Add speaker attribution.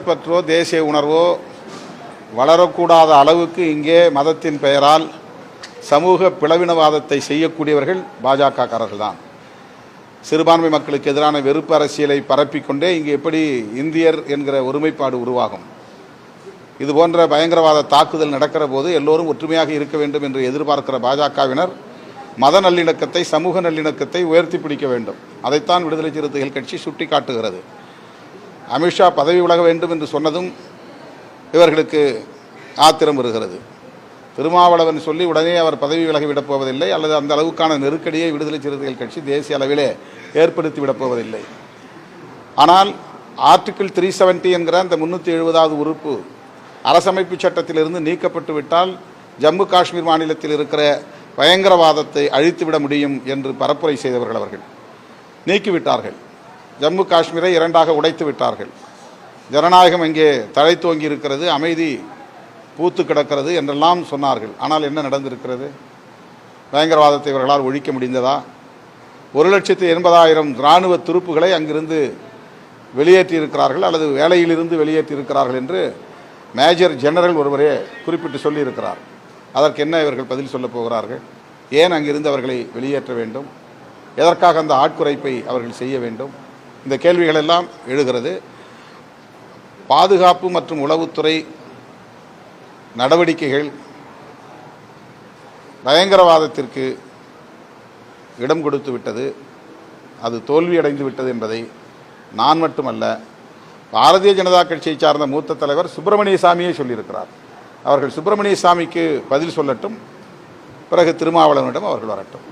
Speaker 1: பற்றோ தேசிய உணர்வோ வளரக்கூடாத அளவுக்கு இங்கே மதத்தின் பெயரால் சமூக பிளவினவாதத்தை செய்யக்கூடியவர்கள் பாஜகக்காரர்கள் தான். சிறுபான்மை மக்களுக்கு எதிரான வெறுப்பு அரசியலை பரப்பிக்கொண்டே இங்கு எப்படி இந்தியர் என்கிற ஒருமைப்பாடு உருவாகும்? இதுபோன்ற பயங்கரவாத தாக்குதல் நடக்கிற போது எல்லோரும் ஒற்றுமையாக இருக்க வேண்டும் என்று எதிர்பார்க்கிற பாஜகவினர் மத நல்லிணக்கத்தை, சமூக நல்லிணக்கத்தை உயர்த்தி பிடிக்க வேண்டும். அதைத்தான் விடுதலை சிறுத்தைகள் கட்சி சுட்டி காட்டுகிறது. அமித்ஷா பதவி விலக வேண்டும் என்று சொன்னதும் இவர்களுக்கு ஆத்திரம் வருகிறது. திருமாவளவன் சொல்லி உடனே அவர் பதவி விலகிவிடப் போவதில்லை, அல்லது அந்த அளவுக்கான நெருக்கடியை விடுதலை சிறுத்தைகள் கட்சி தேசிய அளவிலே ஏற்படுத்திவிடப் போவதில்லை. ஆனால் ஆர்டிகிள் 370 என்கிற அந்த 370வது உறுப்பு அரசமைப்பு சட்டத்திலிருந்து நீக்கப்பட்டு விட்டால் ஜம்மு காஷ்மீர் மாநிலத்தில் இருக்கிற பயங்கரவாதத்தை அழித்துவிட முடியும் என்று பரப்புரை செய்தவர்கள் அவர்கள் நீக்கிவிட்டார்கள். ஜம்மு காஷ்மீரை இரண்டாக உடைத்து விட்டார்கள். ஜனநாயகம் இங்கே தழைத்தோங்கி இருக்கிறது, அமைதி பூத்து கிடக்கிறது என்றெல்லாம் சொன்னார்கள். ஆனால் என்ன நடந்திருக்கிறது? பயங்கரவாதத்தை இவர்களால் ஒழிக்க முடிந்ததா? 1,80,000 இராணுவ துருப்புகளை அங்கிருந்து வெளியேற்றியிருக்கிறார்கள், அல்லது வேலையிலிருந்து வெளியேற்றியிருக்கிறார்கள் என்று மேஜர் ஜெனரல் ஒருவரே குறிப்பிட்டு சொல்லியிருக்கிறார். அதற்கு என்ன இவர்கள் பதில் சொல்லப் போகிறார்கள்? ஏன் அங்கிருந்து அவர்களை வெளியேற்ற வேண்டும்? எதற்காக அந்த ஆட்குறைப்பை அவர்கள் செய்ய வேண்டும்? இந்த கேள்விகள் எல்லாம் எழுகிறது. பாதுகாப்பு மற்றும் உளவுத்துறை நடவடிக்கைகள் பயங்கரவாதத்திற்கு இடம் கொடுத்து விட்டது, அது தோல்வியடைந்து விட்டது என்பதை நான் மட்டுமல்ல, பாரதிய ஜனதா கட்சியை சார்ந்த மூத்த தலைவர் சுப்பிரமணிய சாமியே சொல்லியிருக்கிறார். அவர்கள் சுப்பிரமணிய சாமிக்கு பதில் சொல்லட்டும், பிறகு திருமாவளவனிடம் அவர்கள் வரட்டும்.